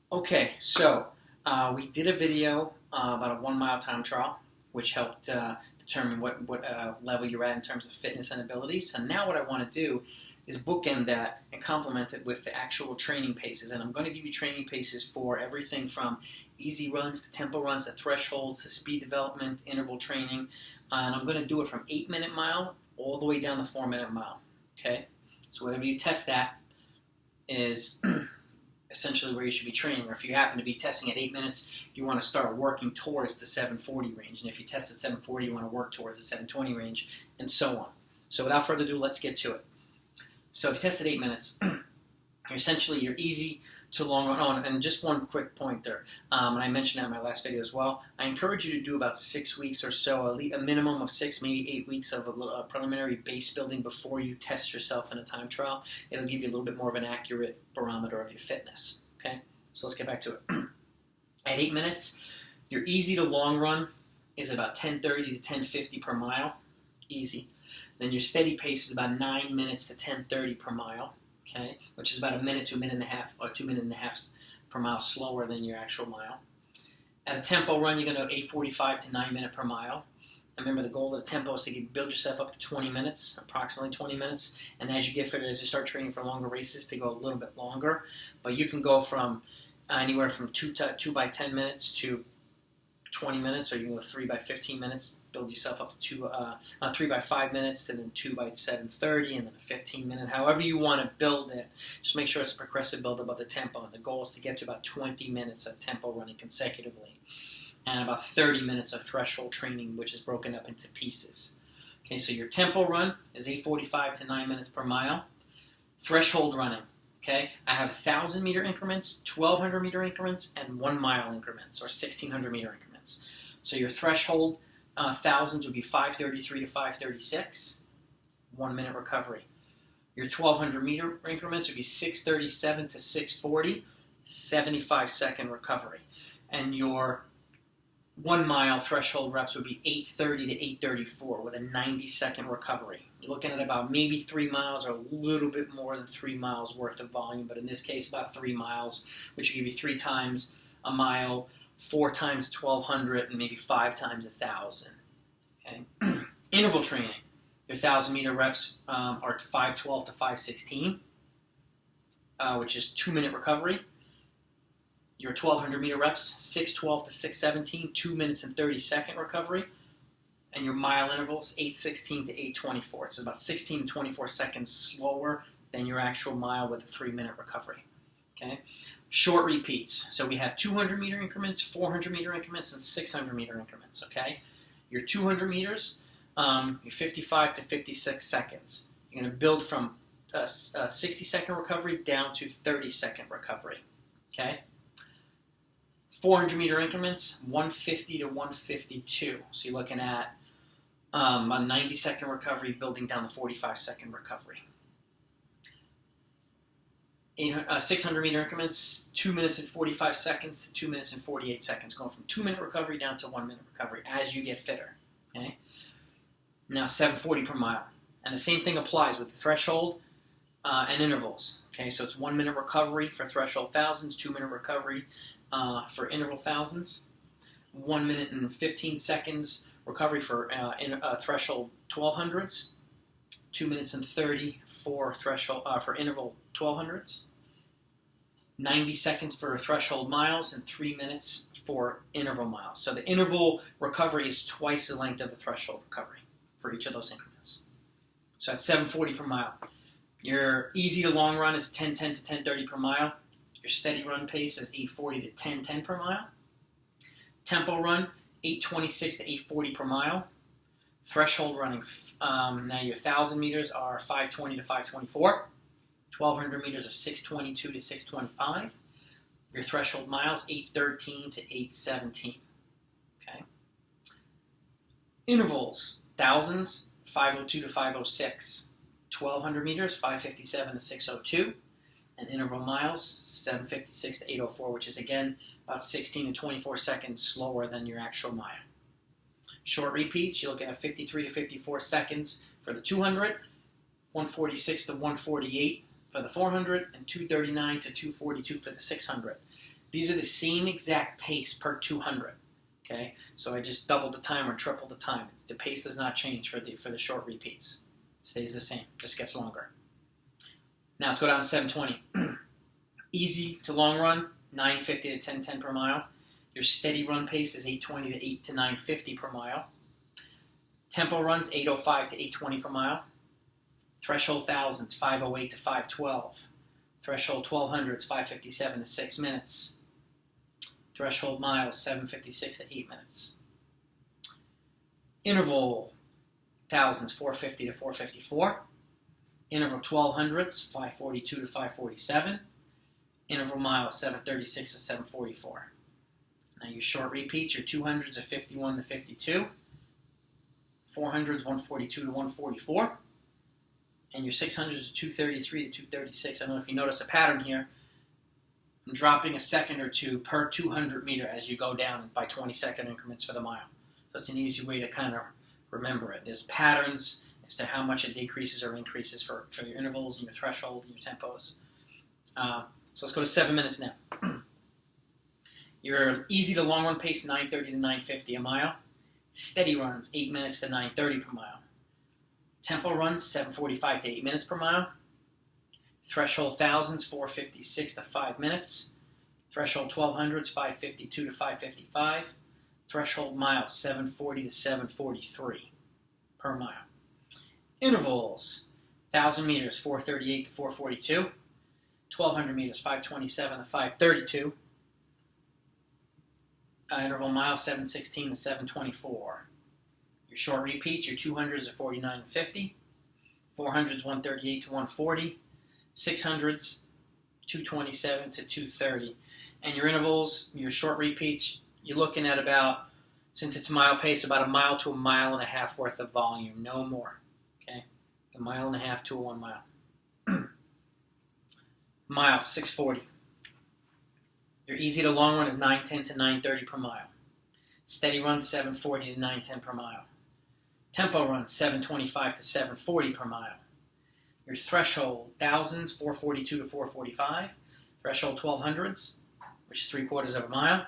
Okay, so we did a video about a 1 mile time trial, which helped determine what level you're at in terms of fitness and abilities. So now what I want to do is bookend that and complement it with the actual training paces. And I'm going to give you training paces for everything from easy runs to tempo runs to thresholds to speed development, interval training. And I'm going to do it from 8-minute mile all the way down to 4-minute mile. Okay, so whatever you test at is essentially where you should be training. Or if you happen to be testing at 8 minutes, you want to start working towards the 740 range. And if you test at 740, you want to work towards the 720 range, and so on. So without further ado, let's get to it. So if you test at 8 minutes, you're easy to long run. Oh, and just one quick point there, and I mentioned that in my last video as well. I encourage you to do about 6 weeks or so, a minimum of 6, maybe 8 weeks of a preliminary base building before you test yourself in a time trial. It'll give you a little bit more of an accurate barometer of your fitness. Okay, so let's get back to it. At 8 minutes, your easy to long run is about 10:30 to 10:50 per mile, easy. Then your steady pace is about 9 minutes to 10:30 per mile. Okay, which is about a minute to a minute and a half, or 2 minutes and a half per mile slower than your actual mile. At a tempo run, you're going to 8:45 to 9 minutes per mile. And remember, the goal of the tempo is to build yourself up to 20 minutes, approximately 20 minutes. And as you get fitter, as you start training for longer races, to go a little bit longer. But you can go from anywhere from 2 by 10 minutes to 20 minutes, or you can go 3 by 15 minutes, build yourself up to 3 by 5 minutes, and then 2 by 7:30, and then a 15-minute. However you want to build it, just make sure it's a progressive build above the tempo. And the goal is to get to about 20 minutes of tempo running consecutively, and about 30 minutes of threshold training, which is broken up into pieces. Okay, so your tempo run is 8:45 to 9 minutes per mile. Threshold running. Okay, I have 1,000-meter increments, 1,200-meter increments, and 1-mile increments, or 1,600-meter increments. So your threshold thousands would be 5:33 to 5:36, 1 minute recovery. Your 1,200-meter increments would be 6:37 to 6:40, 75-second recovery. And your 1-mile threshold reps would be 8:30 to 8:34 with a 90-second recovery. You're looking at about maybe 3 miles or a little bit more than 3 miles worth of volume, but in this case about 3 miles, which will give you 3 times a mile, 4 times 1,200, and maybe 5 times 1,000. Okay? Interval training. Your 1,000-meter reps are 5:12 to 5:16, which is 2-minute recovery. Your 1,200-meter reps, 6:12 to 6:17, 2 minutes and 30-second recovery. And your mile intervals, 8:16 to 8:24. It's about 16 to 24 seconds slower than your actual mile with a 3-minute recovery. Okay? Short repeats. So we have 200-meter increments, 400-meter increments, and 600-meter increments. Okay? Your 200 meters, your 55 to 56 seconds. You're going to build from a 60-second recovery down to 30-second recovery. Okay? 400-meter increments, 150 to 152. So you're looking at a 90-second recovery building down to 45-second recovery. 600-meter increments, 2 minutes and 45 seconds to 2 minutes and 48 seconds, going from 2-minute recovery down to 1-minute recovery as you get fitter. Okay? Now 740 per mile. And the same thing applies with the threshold and intervals. Okay, so it's 1-minute recovery for threshold thousands, 2-minute recovery for interval thousands, 1 minute and 15 seconds recovery for threshold 1200s, 2 minutes and 30 for threshold for interval 1200s, 90 seconds for threshold miles, and 3 minutes for interval miles. So the interval recovery is twice the length of the threshold recovery for each of those increments. So that's 740 per mile. Your easy to long run is 10:10 to 10:30 per mile. Your steady run pace is 8:40 to 10:10 per mile. Tempo run, 8:26 to 8:40 per mile. Threshold running, now your 1,000 meters are 5:20 to 5:24. 1,200 meters are 6:22 to 6:25. Your threshold miles, 8:13 to 8:17. Okay. Intervals, thousands, 5:02 to 5:06. 1,200 meters, 5:57 to 6:02. And interval miles, 7:56 to 8:04, which is again about 16 to 24 seconds slower than your actual mile. Short repeats, you're looking at 53 to 54 seconds for the 200, 146 to 148 for the 400, and 239 to 242 for the 600. These are the same exact pace per 200. Okay, so I just doubled the time or tripled the time. The pace does not change for the short repeats. It stays the same, just gets longer. Now let's go down to 720. Easy to long run, 950 to 1010 per mile. Your steady run pace is 820 to 8 to 950 per mile. Tempo runs 805 to 820 per mile. Threshold thousands 508 to 512. Threshold 1200s 557 to 6 minutes. Threshold miles 756 to 8 minutes. Interval thousands 450 to 454. Interval 1200s 542 to 547. Interval miles 736 to 744. Now your short repeats, your 200s are 51 to 52. 400s 142 to 144. And your 600s are 233 to 236. I don't know if you notice a pattern here. I'm dropping a second or two per 200 meter as you go down by 20-second increments for the mile. So it's an easy way to kind of remember it. There's patterns as to how much it decreases or increases for your intervals and your threshold and your tempos. So let's go to 7 minutes now. Your easy to long run pace, 930 to 950 a mile. Steady runs, 8 minutes to 930 per mile. Tempo runs, 745 to 8 minutes per mile. Threshold thousands, 456 to 5 minutes. Threshold 1200s, 552 to 555. Threshold miles, 740 to 743 per mile. Intervals, 1,000 meters, 438 to 442. 1,200 meters, 527 to 532. Interval miles, 716 to 724. Your short repeats, your 200s are 49 to 50. 400s, 138 to 140. 600s, 227 to 230. And your intervals, your short repeats, you're looking at about, since it's mile pace, about a mile to a mile and a half worth of volume, no more. Okay, a mile and a half to a 1 mile. Miles, 640. Your easy to long run is 910 to 930 per mile. Steady run, 740 to 910 per mile. Tempo run, 725 to 740 per mile. Your threshold, thousands, 442 to 445. Threshold, 1200s, which is 3/4 of a mile.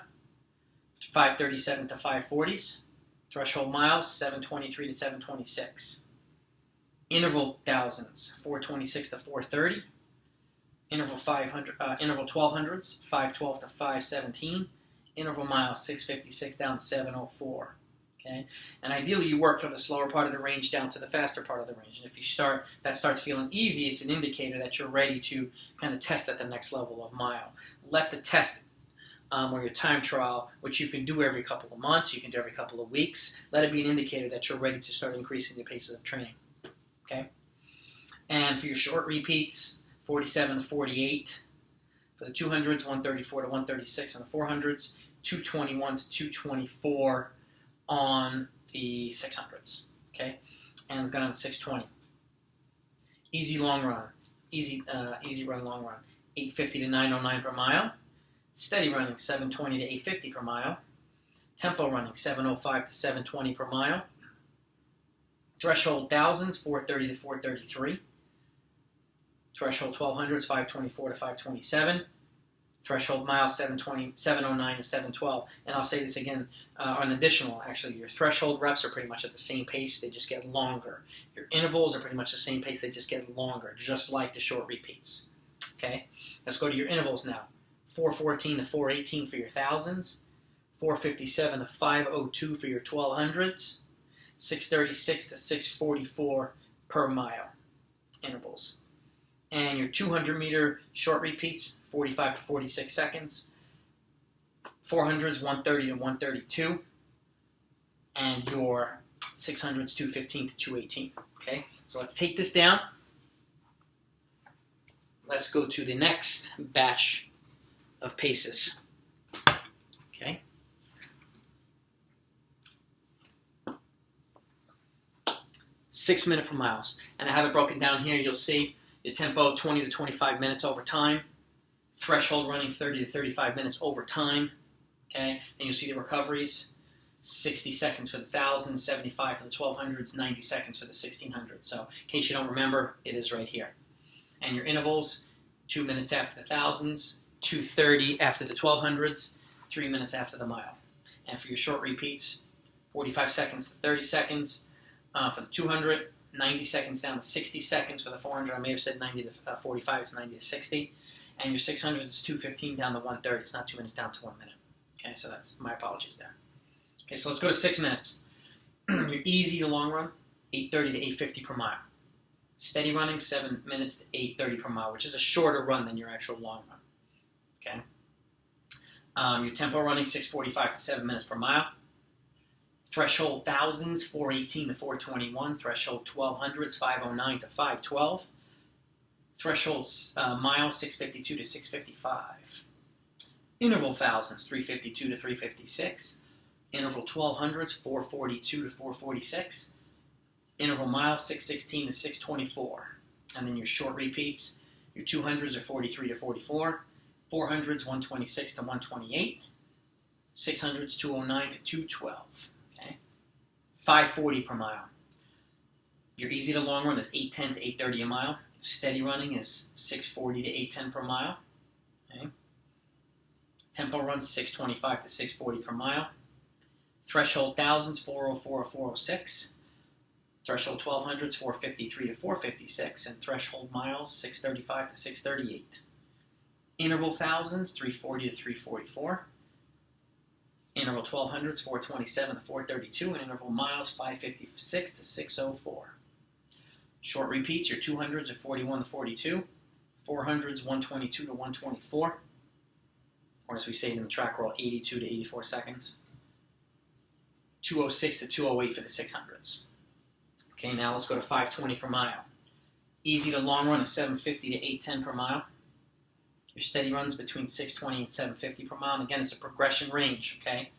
537 to 540s. Threshold miles, 723 to 726. Interval thousands, 426 to 430. Interval 1200s, 512 to 517. Interval miles, 656 down to 704. Okay, and ideally you work from the slower part of the range down to the faster part of the range. And if that starts feeling easy, it's an indicator that you're ready to kind of test at the next level of mile. Let the test or your time trial, which you can do every couple of months, you can do every couple of weeks, let it be an indicator that you're ready to start increasing the paces of training. Okay, and for your short repeats, 47 to 48. For the 200s, 134 to 136 on the 400s, 221 to 224 on the 600s. Okay, and it's gone on to 620. Easy long run, easy run long run, 850 to 909 per mile. Steady running, 720 to 850 per mile. Tempo running, 705 to 720 per mile. Threshold thousands, 430 to 433. Threshold 1200s, 524 to 527. Threshold miles, 709 to 712. And I'll say this again, an additional, actually, your threshold reps are pretty much at the same pace, they just get longer. Your intervals are pretty much the same pace, they just get longer, just like the short repeats. Okay, let's go to your intervals now. 414 to 418 for your thousands. 457 to 502 for your 1200s. 636 to 644 per mile intervals. And your 200-meter short repeats, 45 to 46 seconds. 400s, 130 to 132. And your 600s, 215 to 218. Okay, so let's take this down. Let's go to the next batch of paces. Okay. Six-minute per miles. And I have it broken down here. You'll see your tempo 20 to 25 minutes over time. Threshold running 30 to 35 minutes over time. Okay. And you'll see the recoveries. 60 seconds for the 1,000, 75 for the 1,200s, 90 seconds for the 1,600s. So in case you don't remember, it is right here. And your intervals, 2 minutes after the thousands, 2:30 after the 1200s, 3 minutes after the mile. And for your short repeats, 45 seconds to 30 seconds. For the 200, 90 seconds down to 60 seconds. For the 400, I may have said 90 to 45, it's 90 to 60. And your 600 is 2:15 down to 1:30. It's not 2 minutes down to 1 minute. Okay, so that's my apologies there. Okay, so let's go to 6 minutes. Your easy to long run, 8:30 to 8:50 per mile. Steady running, 7 minutes to 8:30 per mile, which is a shorter run than your actual long run. Okay. Your tempo running, 6:45 to 7 minutes per mile. Threshold thousands, 418 to 421. Threshold 1200s, 509 to 512. Threshold miles, 652 to 655. Interval thousands, 352 to 356. Interval 1200s, 442 to 446. Interval miles, 616 to 624. And then your short repeats, your 200s are 43 to 44. 400s, 126 to 128. 600s, 209 to 212. Okay, 540 per mile. Your easy to long run is 810 to 830 a mile. Steady running is 640 to 810 per mile. Okay. Tempo runs 625 to 640 per mile. Threshold thousands, 404 to 406. Threshold 1200s, 453 to 456. And threshold miles, 635 to 638. Interval thousands, 340 to 344. Interval 1200s, 427 to 432. And interval miles, 556 to 604. Short repeats, your 200s are 41 to 42. 400s, 122 to 124. Or as we say it in the track roll, 82 to 84 seconds. 206 to 208 for the 600s. Okay, now let's go to 520 per mile. Easy to long run is 750 to 810 per mile. Your steady runs between 620 and 750 per mile. And again, it's a progression range, okay?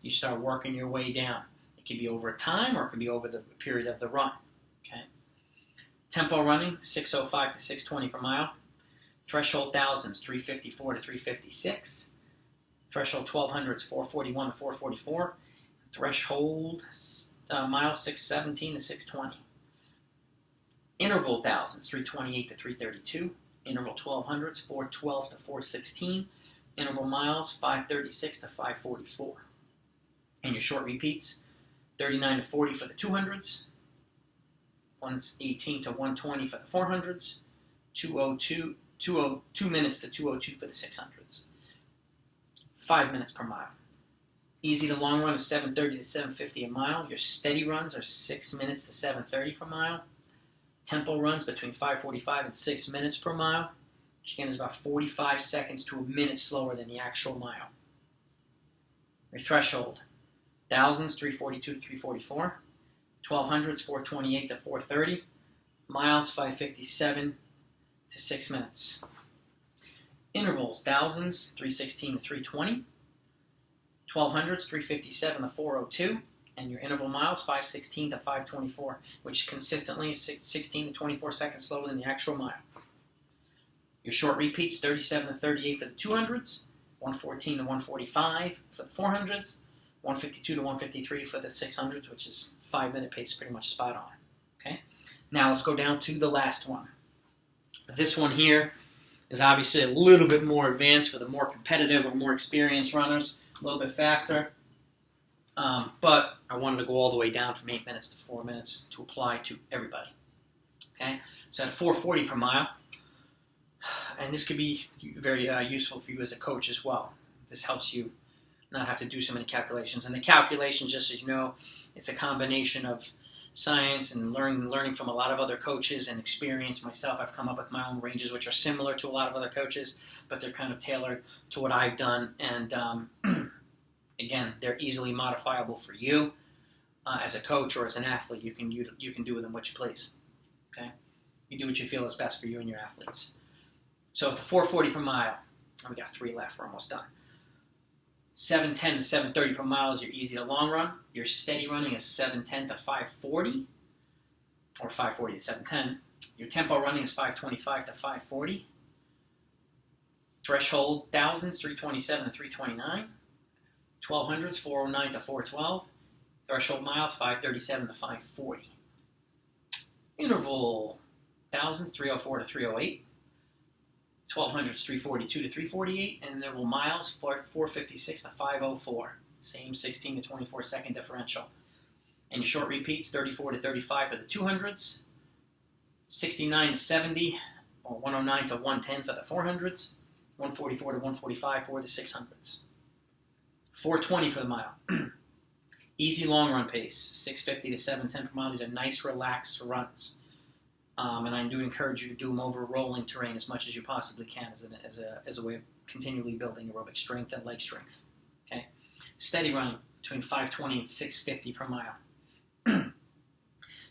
You start working your way down. It could be over time or it could be over the period of the run, okay? Tempo running, 605 to 620 per mile. Threshold thousands, 354 to 356. Threshold 1200s, 441 to 444. Threshold miles, 617 to 620. Interval thousands, 328 to 332. Interval 1200s, 412 to 416. Interval miles, 536 to 544. And your short repeats, 39 to 40 for the 200s. 118 to 120 for the 400s. 2 minutes to 202 for the 600s. 5 minutes per mile. Easy to long run is 730 to 750 a mile. Your steady runs are 6 minutes to 730 per mile. Tempo runs between 5:45 and 6 minutes per mile, which again is about 45 seconds to a minute slower than the actual mile. Your threshold, thousands, 342 to 344. 1200s, 428 to 430. Miles, 557 to 6 minutes. Intervals, thousands, 316 to 320. 1200s, 357 to 402. And your interval miles, 516 to 524, which consistently is 16 to 24 seconds slower than the actual mile. Your short repeats, 37 to 38 for the 200s, 114 to 145 for the 400s, 152 to 153 for the 600s, which is 5-minute pace, pretty much spot on. Okay. Now let's go down to the last one. This one here is obviously a little bit more advanced for the more competitive or more experienced runners, a little bit faster. But I wanted to go all the way down from 8 minutes to 4 minutes to apply to everybody. Okay, so at 440 per mile, and this could be very useful for you as a coach as well. This helps you not have to do so many calculations. And the calculation, just as you know, it's a combination of science and learning from a lot of other coaches and experience. Myself, I've come up with my own ranges, which are similar to a lot of other coaches, but they're kind of tailored to what I've done. And again, they're easily modifiable for you as a coach or as an athlete. You can do with them what you please. Okay, you do what you feel is best for you and your athletes. So at the 440 per mile, we got 3 left. We're almost done. 710 to 730 per mile is your easy to long run. Your steady running is 710 to 540, or 540 to 710. Your tempo running is 525 to 540. Threshold thousands, 327 to 329. 1200s, 409 to 412. Threshold miles, 537 to 540. Interval thousands, 304 to 308. 1200s 342 to 348, and interval miles 456 to 504. Same 16 to 24 second differential. And your short repeats 34 to 35 for the 200s, 69 to 70, or 109 to 110 for the 400s, 144 to 145 for the 600s. 420 for the mile. Easy long run pace, 650 to 710 per mile. These are nice, relaxed runs. And I do encourage you to do them over rolling terrain as much as you possibly can as a way of continually building aerobic strength and leg strength. Okay, steady running between 520 and 650 per mile.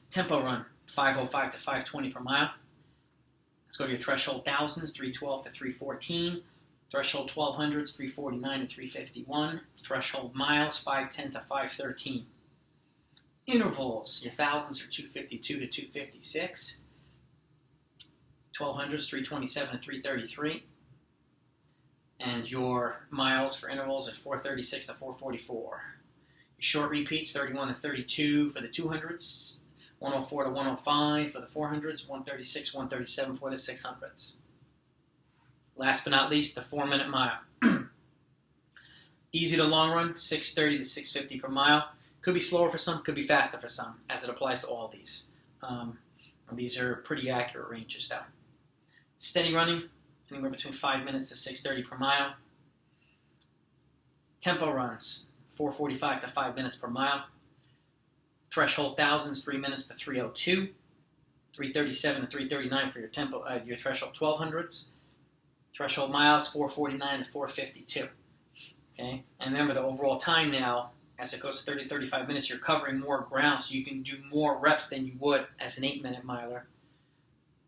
Tempo run, 505 to 520 per mile. Let's go to your threshold thousands, 312 to 314. Threshold 1200s, 349 to 351. Threshold miles, 510 to 513. Intervals, your thousands are 252 to 256. 1200s, 327 to 333. And your miles for intervals are 436 to 444. Your short repeats, 31 to 32 for the 200s. 104 to 105 for the 400s, 136, 137 for the 600s. Last but not least, the 4-minute mile. Easy to long run, 630 to 650 per mile. Could be slower for some, could be faster for some, as it applies to all of these. These are pretty accurate ranges, though. Steady running, anywhere between 5 minutes to 630 per mile. Tempo runs, 445 to 5 minutes per mile. Threshold thousands, 3 minutes to 302. 337 to 339 for your tempo, your threshold 1200s. Threshold miles, 449 to 452. Okay, and remember the overall time now, as it goes to 30 to 35 minutes, you're covering more ground, so you can do more reps than you would as an 8-minute miler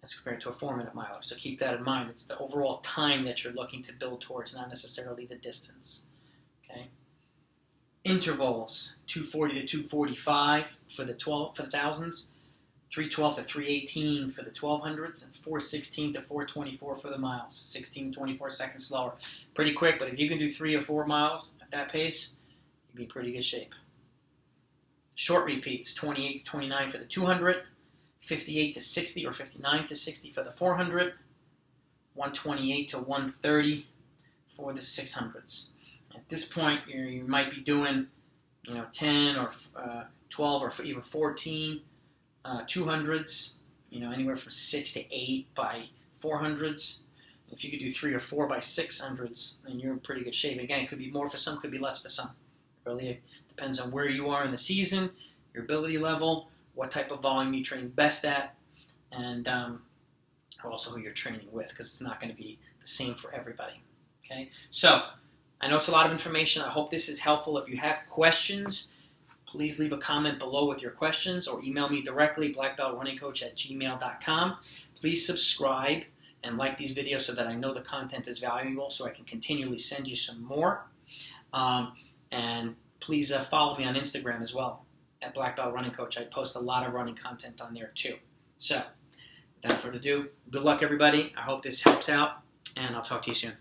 as compared to a 4-minute miler. So keep that in mind. It's the overall time that you're looking to build towards, not necessarily the distance. Okay. Intervals, 240 to 245 for the thousands, 312 to 318 for the 1200s, and 416 to 424 for the miles, 16 to 24 seconds slower. Pretty quick, but if you can do 3 or 4 miles at that pace, you'd be in pretty good shape. Short repeats, 28 to 29 for the 200, 58 to 60 or 59 to 60 for the 400, 128 to 130 for the 600s. At this point, you might be doing, 10 or 12 or even 14 200s, anywhere from 6 to 8 by 400s. If you could do 3 or 4 by 600s, then you're in pretty good shape. Again, it could be more for some, could be less for some. It really depends on where you are in the season, your ability level, what type of volume you train best at, and also who you're training with, because it's not going to be the same for everybody. Okay, so I know it's a lot of information. I hope this is helpful. If you have questions, please leave a comment below with your questions or email me directly, blackbeltrunningcoach@gmail.com. Please subscribe and like these videos so that I know the content is valuable so I can continually send you some more. And please follow me on Instagram as well, at blackbeltrunningcoach. I post a lot of running content on there too. So, without further ado, good luck everybody. I hope this helps out, and I'll talk to you soon.